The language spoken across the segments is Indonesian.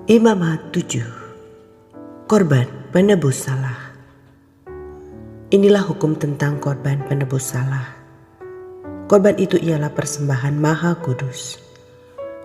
Imamat 7. Korban penebus salah. Inilah hukum tentang korban penebus salah. Korban itu ialah persembahan maha kudus.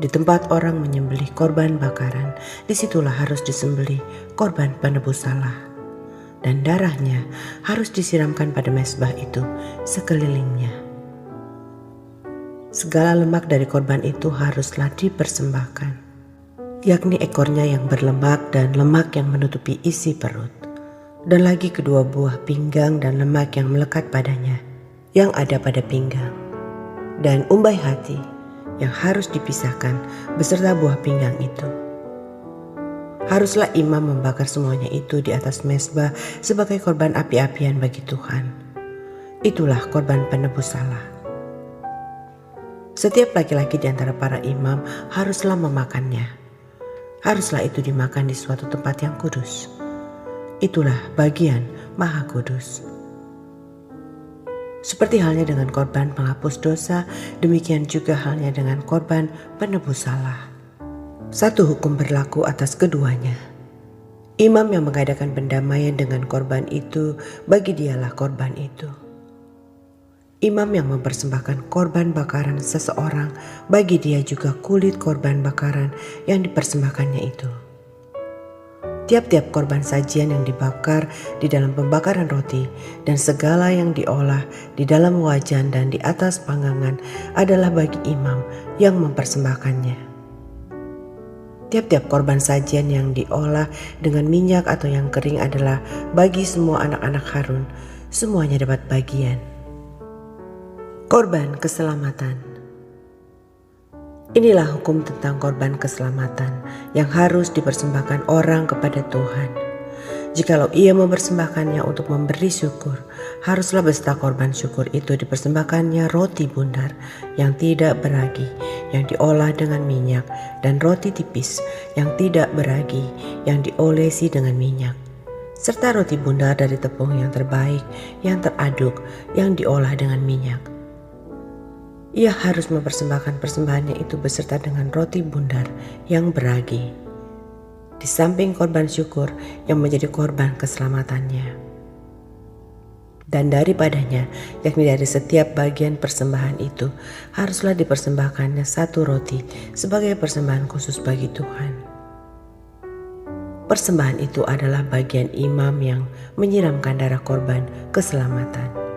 Di tempat orang menyembelih korban bakaran, disitulah harus disembelih korban penebus salah. Dan darahnya harus disiramkan pada mezbah itu sekelilingnya. Segala lemak dari korban itu haruslah dipersembahkan, yakni ekornya yang berlemak dan lemak yang menutupi isi perut, dan lagi kedua buah pinggang dan lemak yang melekat padanya, yang ada pada pinggang, dan umbai hati yang harus dipisahkan beserta buah pinggang itu. Haruslah imam membakar semuanya itu di atas mezbah sebagai korban api-apian bagi Tuhan. Itulah korban penebus salah. Setiap laki-laki di antara para imam haruslah memakannya. Haruslah itu dimakan di suatu tempat yang kudus. Itulah bagian maha kudus. Seperti halnya dengan korban penghapus dosa, demikian juga halnya dengan korban penebus salah. Satu hukum berlaku atas keduanya. Imam yang mengadakan pendamaian dengan korban itu, bagi dialah korban itu. Imam yang mempersembahkan korban bakaran seseorang, bagi dia juga kulit korban bakaran yang dipersembahkannya itu. Tiap-tiap korban sajian yang dibakar di dalam pembakaran roti dan segala yang diolah di dalam wajan dan di atas panggangan adalah bagi imam yang mempersembahkannya. Tiap-tiap korban sajian yang diolah dengan minyak atau yang kering adalah bagi semua anak-anak Harun, semuanya dapat bagian. Korban keselamatan. Inilah hukum tentang korban keselamatan yang harus dipersembahkan orang kepada Tuhan. Jikalau ia mempersembahkannya untuk memberi syukur, haruslah beserta korban syukur itu dipersembahkannya roti bundar yang tidak beragi, yang diolah dengan minyak, dan roti tipis yang tidak beragi, yang diolesi dengan minyak, serta roti bundar dari tepung yang terbaik, yang teraduk, yang diolah dengan minyak. Ia harus mempersembahkan persembahannya itu beserta dengan roti bundar yang beragi, di samping korban syukur yang menjadi korban keselamatannya. Dan daripadanya, yakni dari setiap bagian persembahan itu, haruslah dipersembahkannya satu roti sebagai persembahan khusus bagi Tuhan. Persembahan itu adalah bagian imam yang menyiramkan darah korban keselamatan.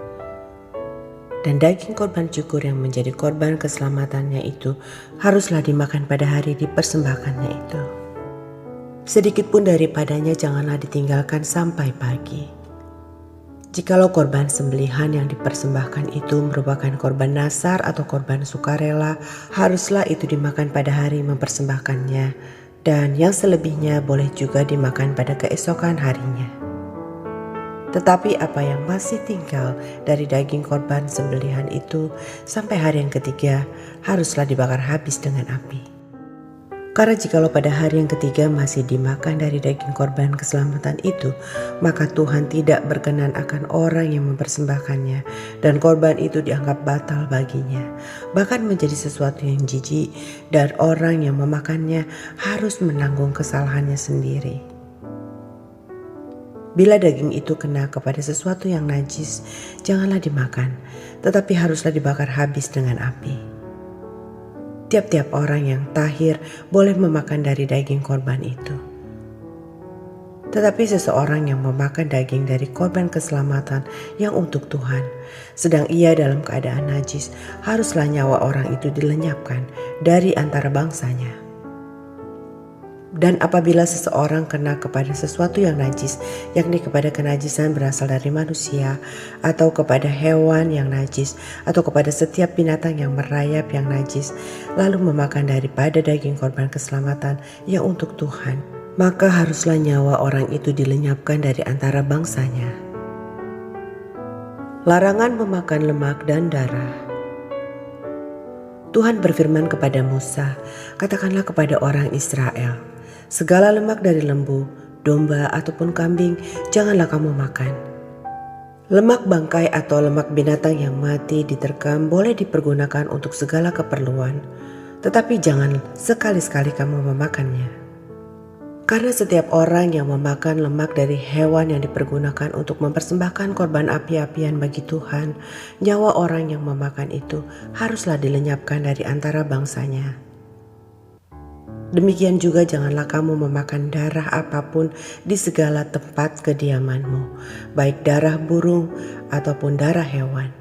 Dan daging korban syukur yang menjadi korban keselamatannya itu haruslah dimakan pada hari dipersembahkannya itu. Sedikit pun daripadanya janganlah ditinggalkan sampai pagi. Jikalau korban sembelihan yang dipersembahkan itu merupakan korban nasar atau korban sukarela, haruslah itu dimakan pada hari mempersembahkannya, dan yang selebihnya boleh juga dimakan pada keesokan harinya. Tetapi apa yang masih tinggal dari daging korban sembelihan itu sampai hari yang ketiga haruslah dibakar habis dengan api. Karena jikalau pada hari yang ketiga masih dimakan dari daging korban keselamatan itu, maka Tuhan tidak berkenan akan orang yang mempersembahkannya, dan korban itu dianggap batal baginya, bahkan menjadi sesuatu yang jijik, dan orang yang memakannya harus menanggung kesalahannya sendiri. Bila daging itu kena kepada sesuatu yang najis, janganlah dimakan, tetapi haruslah dibakar habis dengan api. Tiap-tiap orang yang tahir boleh memakan dari daging korban itu. Tetapi seseorang yang memakan daging dari korban keselamatan yang untuk Tuhan, sedang ia dalam keadaan najis, haruslah nyawa orang itu dilenyapkan dari antara bangsanya. Dan apabila seseorang kena kepada sesuatu yang najis, yakni kepada kenajisan berasal dari manusia, atau kepada hewan yang najis, atau kepada setiap binatang yang merayap yang najis, lalu memakan daripada daging korban keselamatan yang untuk Tuhan, maka haruslah nyawa orang itu dilenyapkan dari antara bangsanya. Larangan memakan lemak dan darah. Tuhan berfirman kepada Musa, "Katakanlah kepada orang Israel, segala lemak dari lembu, domba ataupun kambing janganlah kamu makan. Lemak bangkai atau lemak binatang yang mati diterkam boleh dipergunakan untuk segala keperluan, tetapi jangan sekali-sekali kamu memakannya. Karena setiap orang yang memakan lemak dari hewan yang dipergunakan untuk mempersembahkan korban api-apian bagi Tuhan, nyawa orang yang memakan itu haruslah dilenyapkan dari antara bangsanya. Demikian juga janganlah kamu memakan darah apapun di segala tempat kediamanmu, baik darah burung ataupun darah hewan.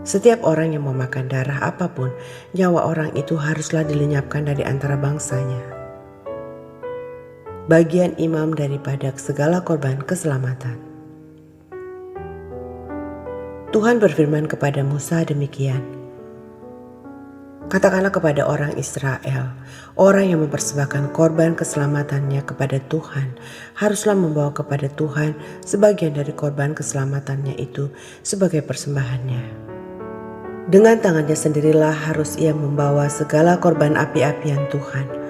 Setiap orang yang memakan darah apapun, nyawa orang itu haruslah dilenyapkan dari antara bangsanya." Bagian imam daripada segala korban keselamatan. Tuhan berfirman kepada Musa demikian, "Katakanlah kepada orang Israel, orang yang mempersembahkan korban keselamatannya kepada Tuhan, haruslah membawa kepada Tuhan sebagian dari korban keselamatannya itu sebagai persembahannya. Dengan tangannya sendirilah harus ia membawa segala korban api-apian Tuhan.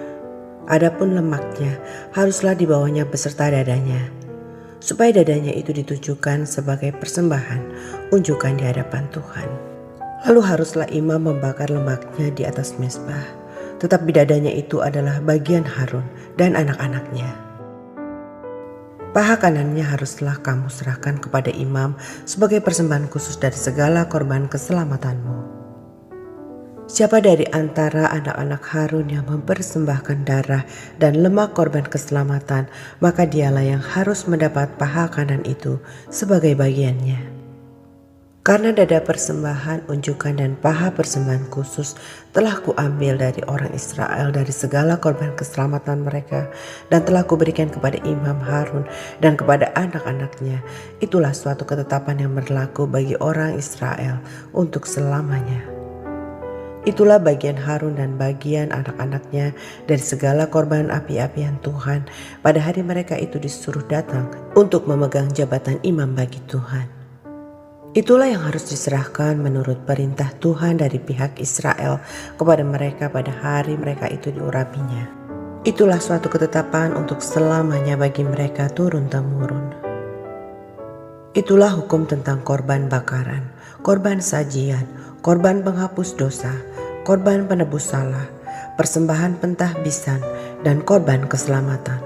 Adapun lemaknya haruslah dibawanya beserta dadanya, supaya dadanya itu ditujukan sebagai persembahan unjukan di hadapan Tuhan. Lalu haruslah imam membakar lemaknya di atas mezbah, tetapi dadanya itu adalah bagian Harun dan anak-anaknya. Paha kanannya haruslah kamu serahkan kepada imam sebagai persembahan khusus dari segala korban keselamatanmu. Siapa dari antara anak-anak Harun yang mempersembahkan darah dan lemak korban keselamatan, maka dialah yang harus mendapat paha kanan itu sebagai bagiannya. Karena dada persembahan, unjukan dan paha persembahan khusus telah kuambil dari orang Israel dari segala korban keselamatan mereka dan telah kuberikan kepada imam Harun dan kepada anak-anaknya. Itulah suatu ketetapan yang berlaku bagi orang Israel untuk selamanya. Itulah bagian Harun dan bagian anak-anaknya dari segala korban api-apian Tuhan pada hari mereka itu disuruh datang untuk memegang jabatan imam bagi Tuhan. Itulah yang harus diserahkan menurut perintah Tuhan dari pihak Israel kepada mereka pada hari mereka itu diurapinya. Itulah suatu ketetapan untuk selamanya bagi mereka turun-temurun. Itulah hukum tentang korban bakaran, korban sajian, korban penghapus dosa, korban penebus salah, persembahan pentahbisan, dan korban keselamatan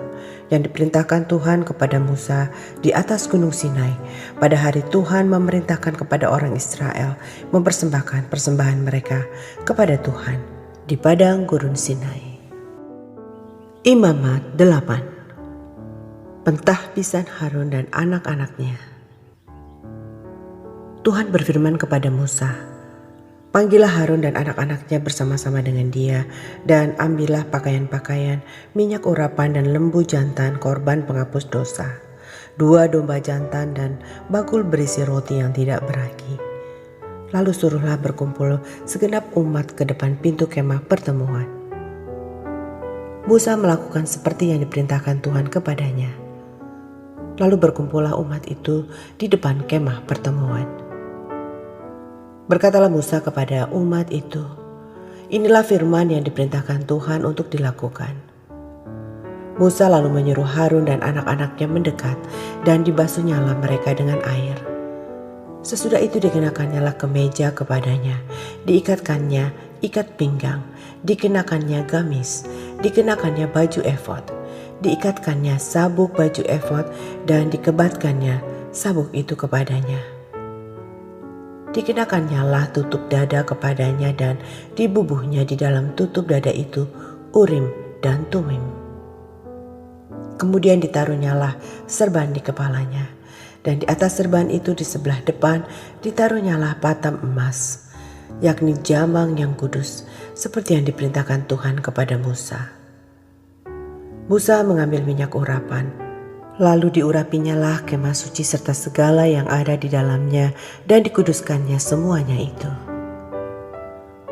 yang diperintahkan Tuhan kepada Musa di atas gunung Sinai pada hari Tuhan memerintahkan kepada orang Israel mempersembahkan persembahan mereka kepada Tuhan di padang gurun Sinai. Imamat 8. Pentahbisan Harun dan anak-anaknya. Tuhan berfirman kepada Musa, "Panggillah Harun dan anak-anaknya bersama-sama dengan dia, dan ambillah pakaian-pakaian, minyak urapan dan lembu jantan korban penghapus dosa, 2 domba jantan dan bakul berisi roti yang tidak beragi. Lalu suruhlah berkumpul segenap umat ke depan pintu kemah pertemuan." Musa melakukan seperti yang diperintahkan Tuhan kepadanya. Lalu berkumpullah umat itu di depan kemah pertemuan. Berkatalah Musa kepada umat itu, "Inilah firman yang diperintahkan Tuhan untuk dilakukan." Musa lalu menyuruh Harun dan anak-anaknya mendekat dan dibasuhnyalah mereka dengan air. Sesudah itu dikenakannya kemeja kepadanya, diikatkannya ikat pinggang, dikenakannya gamis, dikenakannya baju efod, diikatkannya sabuk baju efod dan dikebatkannya sabuk itu kepadanya. Dikenakannya tutup dada kepadanya dan dibubuhnya di dalam tutup dada itu Urim dan Tumim. Kemudian ditaruhnyalah serban di kepalanya, dan di atas serban itu di sebelah depan ditaruhnyalah patam emas, yakni jamang yang kudus, seperti yang diperintahkan Tuhan kepada Musa. Musa mengambil minyak urapan, lalu diurapinyalah kemah suci serta segala yang ada di dalamnya dan dikuduskannya semuanya itu.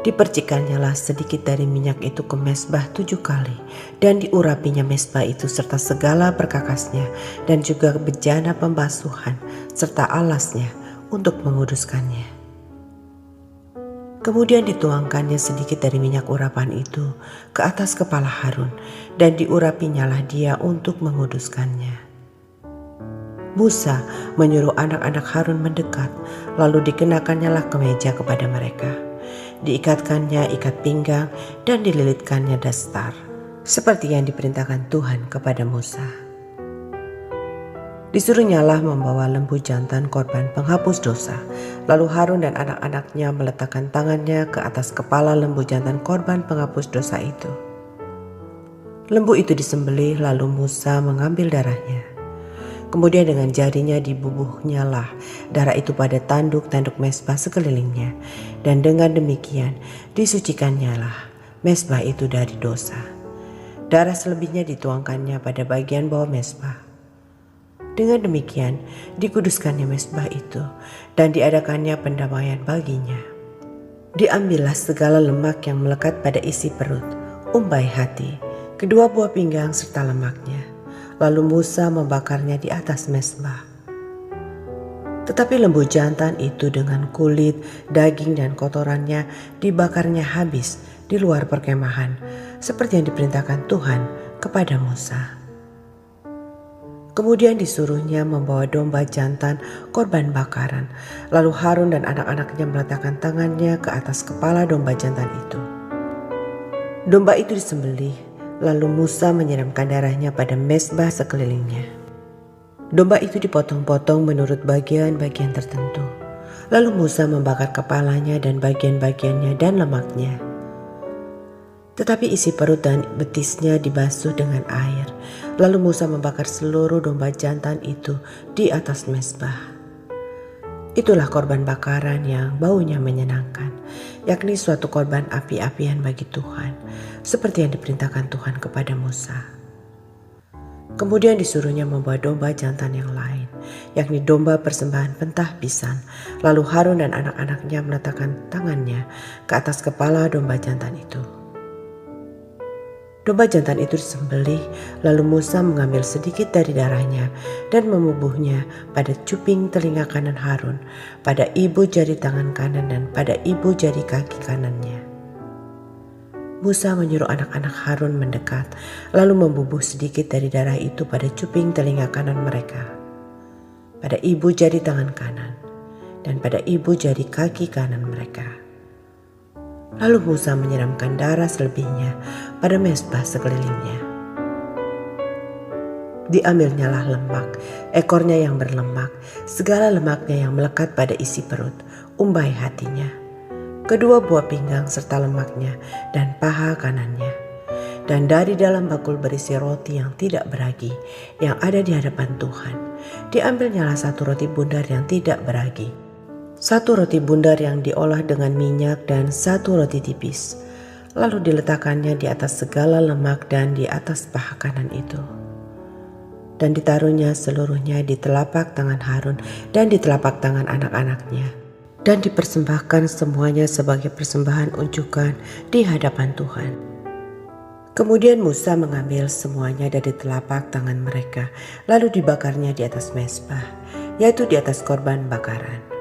Dipercikannyalah sedikit dari minyak itu ke mezbah 7 kali dan diurapinya mezbah itu serta segala perkakasnya dan juga bejana pembasuhan serta alasnya untuk menguduskannya. Kemudian dituangkannya sedikit dari minyak urapan itu ke atas kepala Harun dan diurapinyalah dia untuk menguduskannya. Musa menyuruh anak-anak Harun mendekat, lalu dikenakannyalah kemeja kepada mereka. Diikatkannya ikat pinggang dan dililitkannya dastar, seperti yang diperintahkan Tuhan kepada Musa. Disuruhnyalah membawa lembu jantan korban penghapus dosa. Lalu Harun dan anak-anaknya meletakkan tangannya ke atas kepala lembu jantan korban penghapus dosa itu. Lembu itu disembelih, lalu Musa mengambil darahnya. Kemudian dengan jarinya dibubuhnyalah darah itu pada tanduk-tanduk mezbah sekelilingnya. Dan dengan demikian disucikannyalah mezbah itu dari dosa. Darah selebihnya dituangkannya pada bagian bawah mezbah. Dengan demikian dikuduskannya mezbah itu dan diadakannya pendamaian baginya. Diambillah segala lemak yang melekat pada isi perut, umbai hati, kedua buah pinggang serta lemaknya. Lalu Musa membakarnya di atas mezbah. Tetapi lembu jantan itu dengan kulit, daging dan kotorannya dibakarnya habis di luar perkemahan, seperti yang diperintahkan Tuhan kepada Musa. Kemudian disuruhnya membawa domba jantan korban bakaran. Lalu Harun dan anak-anaknya meletakkan tangannya ke atas kepala domba jantan itu. Domba itu disembelih, lalu Musa menyiramkan darahnya pada mezbah sekelilingnya. Domba itu dipotong-potong menurut bagian-bagian tertentu. Lalu Musa membakar kepalanya dan bagian-bagiannya dan lemaknya. Tetapi isi perut dan betisnya dibasuh dengan air. Lalu Musa membakar seluruh domba jantan itu di atas mezbah. Itulah korban bakaran yang baunya menyenangkan, yakni suatu korban api-apian bagi Tuhan, seperti yang diperintahkan Tuhan kepada Musa. Kemudian disuruhnya membawa domba jantan yang lain, yakni domba persembahan pentahbisan. Lalu Harun dan anak-anaknya meletakkan tangannya ke atas kepala domba jantan itu. Domba jantan itu disembelih, lalu Musa mengambil sedikit dari darahnya dan memubuhnya pada cuping telinga kanan Harun, pada ibu jari tangan kanan dan pada ibu jari kaki kanannya. Musa menyuruh anak-anak Harun mendekat, lalu membubuh sedikit dari darah itu pada cuping telinga kanan mereka, pada ibu jari tangan kanan, dan pada ibu jari kaki kanan mereka. Lalu Musa menyiramkan darah selebihnya pada mezbah sekelilingnya. Diambilnyalah lemak, ekornya yang berlemak, segala lemaknya yang melekat pada isi perut, umbai hatinya, kedua buah pinggang serta lemaknya dan paha kanannya. Dan dari dalam bakul berisi roti yang tidak beragi yang ada di hadapan Tuhan, diambilnyalah satu roti bundar yang tidak beragi, satu roti bundar yang diolah dengan minyak dan satu roti tipis. Lalu diletakkannya di atas segala lemak dan di atas paha kanan itu. Dan ditaruhnya seluruhnya di telapak tangan Harun dan di telapak tangan anak-anaknya. Dan dipersembahkan semuanya sebagai persembahan unjukan di hadapan Tuhan. Kemudian Musa mengambil semuanya dari telapak tangan mereka, lalu dibakarnya di atas mezbah, yaitu di atas korban bakaran.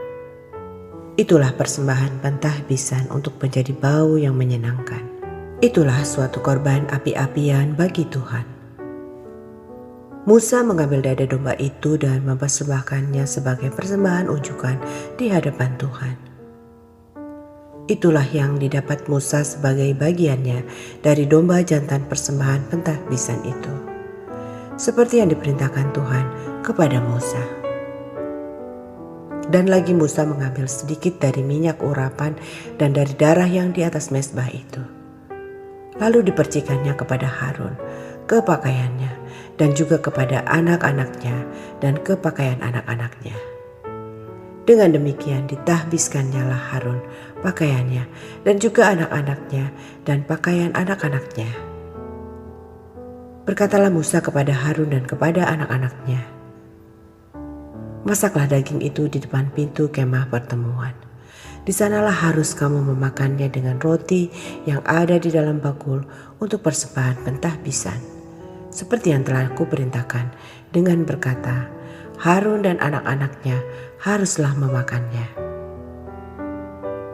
Itulah persembahan pentahbisan untuk menjadi bau yang menyenangkan. Itulah suatu korban api-apian bagi Tuhan. Musa mengambil dada domba itu dan mempersembahkannya sebagai persembahan unjukan di hadapan Tuhan. Itulah yang didapat Musa sebagai bagiannya dari domba jantan persembahan pentahbisan itu, seperti yang diperintahkan Tuhan kepada Musa. Dan lagi Musa mengambil sedikit dari minyak urapan dan dari darah yang di atas mezbah itu. Lalu dipercikannya kepada Harun, ke pakaiannya, dan juga kepada anak-anaknya dan ke pakaian anak-anaknya. Dengan demikian ditahbiskannyalah Harun pakaiannya dan juga anak-anaknya dan pakaian anak-anaknya. Berkatalah Musa kepada Harun dan kepada anak-anaknya, "Masaklah daging itu di depan pintu kemah pertemuan. Di sanalah harus kamu memakannya dengan roti yang ada di dalam bakul untuk persembahan pentahbisan, seperti yang telah kuperintahkan, dengan berkata, Harun dan anak-anaknya haruslah memakannya.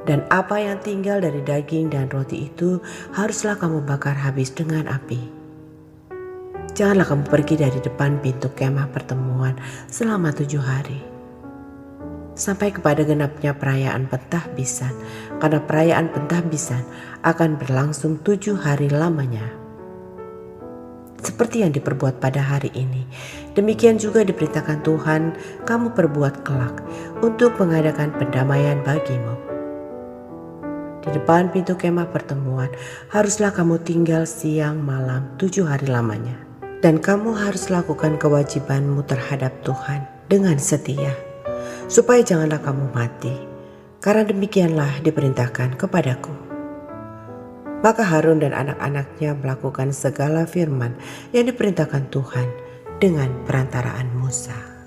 Dan apa yang tinggal dari daging dan roti itu haruslah kamu bakar habis dengan api. Janganlah kamu pergi dari depan pintu kemah pertemuan selama 7 hari. Sampai kepada genapnya perayaan Pentahbisan, karena perayaan Pentahbisan akan berlangsung 7 hari lamanya. Seperti yang diperbuat pada hari ini, demikian juga diperintahkan Tuhan kamu perbuat kelak untuk mengadakan pendamaian bagimu. Di depan pintu kemah pertemuan haruslah kamu tinggal siang malam 7 hari lamanya. Dan kamu harus lakukan kewajibanmu terhadap Tuhan dengan setia, supaya janganlah kamu mati, karena demikianlah diperintahkan kepadaku. Maka Harun dan anak-anaknya melakukan segala firman yang diperintahkan Tuhan dengan perantaraan Musa.